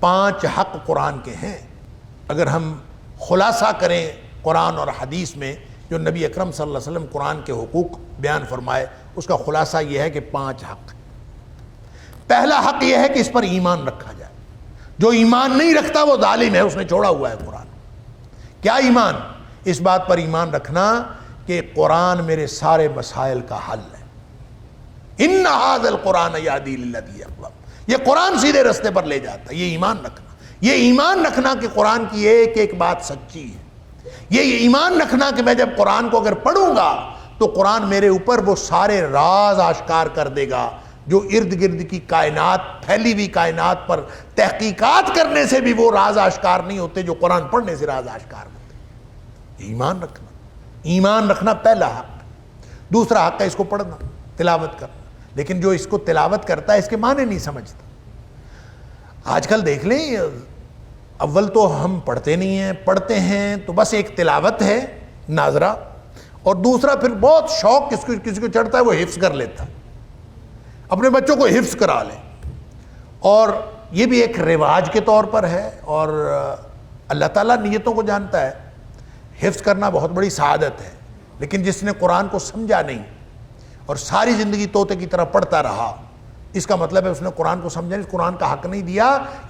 5 حق قرآن کے ہیں۔ اگر ہم خلاصہ کریں قرآن اور حدیث میں جو نبی اکرم صلی اللہ علیہ وسلم قرآن کے حقوق بیان فرمائے، اس کا خلاصہ یہ ہے کہ 5 حق۔ پہلا حق یہ ہے کہ اس پر ایمان رکھا جائے۔ جو ایمان نہیں رکھتا وہ ظالم ہے، اس نے چھوڑا ہوا ہے قرآن۔ کیا ایمان؟ اس بات پر ایمان رکھنا کہ قرآن میرے سارے مسائل کا حل ہے۔ ان ھذا القرآن یہدی للتی ہی اقوم، یہ قرآن سیدھے رستے پر لے جاتا ہے۔ یہ ایمان رکھنا، یہ ایمان رکھنا کہ قرآن کی ایک ایک بات سچی ہے۔ یہ ایمان رکھنا کہ میں جب قرآن کو اگر پڑھوں گا تو قرآن میرے اوپر وہ سارے راز آشکار کر دے گا جو ارد گرد کی کائنات، پھیلی ہوئی کائنات پر تحقیقات کرنے سے بھی وہ راز آشکار نہیں ہوتے جو قرآن پڑھنے سے راز آشکار ہوتے۔ ایمان رکھنا، ایمان رکھنا پہلا حق۔ دوسرا حق ہے اس کو پڑھنا، تلاوت کرنا۔ لیکن جو اس کو تلاوت کرتا ہے اس کے معنی نہیں سمجھتا۔ آج کل دیکھ لیں، اول تو ہم پڑھتے نہیں ہیں، پڑھتے ہیں تو بس ایک تلاوت ہے ناظرہ، اور دوسرا پھر بہت شوق کسی کو چڑھتا ہے وہ حفظ کر لیتا ہے، اپنے بچوں کو حفظ کرا لیں۔ اور یہ بھی ایک رواج کے طور پر ہے، اور اللہ تعالیٰ نیتوں کو جانتا ہے۔ حفظ کرنا بہت بڑی سعادت ہے، لیکن جس نے قرآن کو سمجھا نہیں اور ساری زندگی طوطے کی طرح پڑھتا رہا، اس کا مطلب ہے اس نے قرآن کو سمجھا نہیں، قرآن کا حق نہیں دیا۔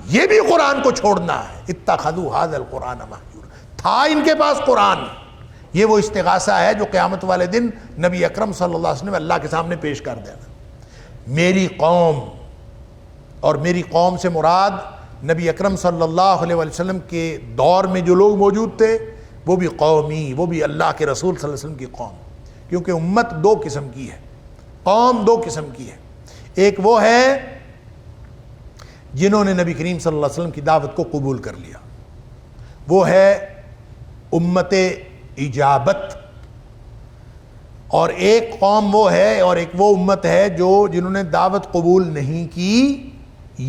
یہ بھی قرآن کو چھوڑنا ہے۔ اتخذوا ھذا القرآن مہجورا، تھا ان کے پاس قرآن۔ یہ وہ استغاثہ ہے جو قیامت والے دن نبی اکرم صلی اللہ علیہ وسلم اللہ کے سامنے پیش کر دینا۔ میری قوم، اور میری قوم سے مراد نبی اکرم صلی اللہ علیہ وسلم کے دور میں جو لوگ موجود تھے وہ بھی قومی، وہ بھی اللہ کے رسول صلی اللہ علیہ وسلم کی قوم۔ کیونکہ امت 2 قسم کی ہے، قوم 2 قسم کی ہے۔ ایک وہ ہے جنہوں نے نبی کریم صلی اللہ علیہ وسلم کی دعوت کو قبول کر لیا، وہ ہے امت اجابت۔ اور ایک قوم وہ ہے، اور ایک وہ امت ہے جنہوں نے دعوت قبول نہیں کی،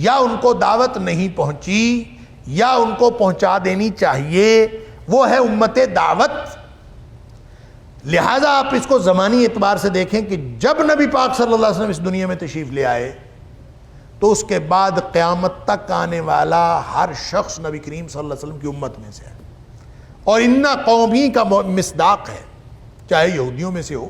یا ان کو دعوت نہیں پہنچی، یا ان کو پہنچا دینی چاہیے، وہ ہے امت دعوت۔ لہذا آپ اس کو زمانی اعتبار سے دیکھیں کہ جب نبی پاک صلی اللہ علیہ وسلم اس دنیا میں تشریف لے آئے تو اس کے بعد قیامت تک آنے والا ہر شخص نبی کریم صلی اللہ علیہ وسلم کی امت میں سے ہے، اور ان قومی کا مصداق ہے، چاہے یہودیوں میں سے ہو،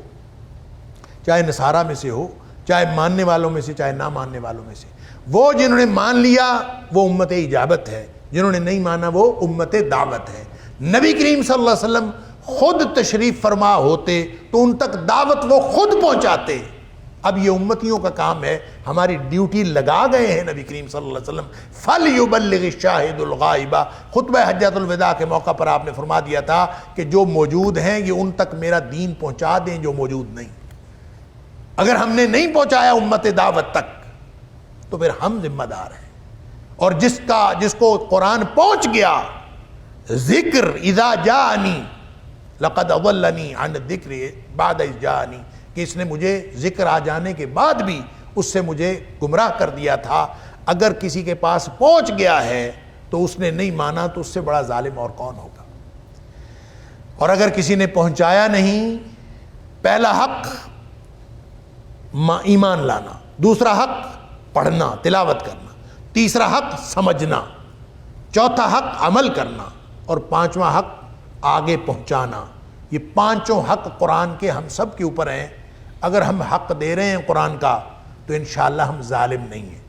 چاہے نصارہ میں سے ہو، چاہے ماننے والوں میں سے، چاہے نہ ماننے والوں میں سے۔ وہ جنہوں نے مان لیا وہ امت اجابت ہے، جنہوں نے نہیں مانا وہ امت دعوت ہے۔ نبی کریم صلی اللہ علیہ وسلم خود تشریف فرما ہوتے تو ان تک دعوت وہ خود پہنچاتے۔ اب یہ امتیوں کا کام ہے، ہماری ڈیوٹی لگا گئے ہیں نبی کریم صلی اللہ علیہ وسلم۔ فَلْيُبَلِّغِ الشَّاهِدُ الْغَائِبَ، خطبہ حجۃ الوداع کے موقع پر آپ نے فرما دیا تھا کہ جو موجود ہیں یہ ان تک میرا دین پہنچا دیں جو موجود نہیں۔ اگر ہم نے نہیں پہنچایا امت دعوت تک تو پھر ہم ذمہ دار ہیں۔ اور جس کو قرآن پہنچ گیا، ذکر اذا جاءنی لقد اضلنی عن الذکر بعد اذ جاءنی، کہ اس نے مجھے ذکر آ جانے کے بعد بھی اس سے مجھے گمراہ کر دیا تھا۔ اگر کسی کے پاس پہنچ گیا ہے تو اس نے نہیں مانا تو اس سے بڑا ظالم اور کون ہوگا۔ اور اگر کسی نے پہنچایا نہیں، پہلا حق ایمان لانا، دوسرا حق پڑھنا، تلاوت کرنا، تیسرا حق سمجھنا، چوتھا حق عمل کرنا، اور 5واں حق آگے پہنچانا۔ یہ 5 حق قرآن کے ہم سب کے اوپر ہیں۔ اگر ہم حق دے رہے ہیں قرآن کا تو انشاءاللہ ہم ظالم نہیں ہیں،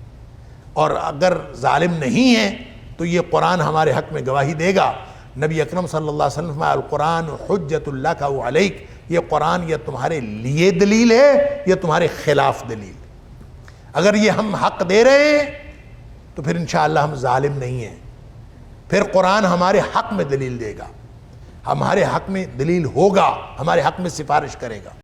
اور اگر ظالم نہیں ہیں تو یہ قرآن ہمارے حق میں گواہی دے گا۔ نبی اکرم صلی اللہ علیہ وسلم القرآن حجت لک و علیک، یہ قرآن یا تمہارے لیے دلیل ہے یا تمہارے خلاف دلیل۔ اگر یہ ہم حق دے رہے ہیں تو پھر انشاءاللہ ہم ظالم نہیں ہیں، پھر قرآن ہمارے حق میں دلیل دے گا، ہمارے حق میں دلیل ہوگا، ہمارے حق میں سفارش کرے گا۔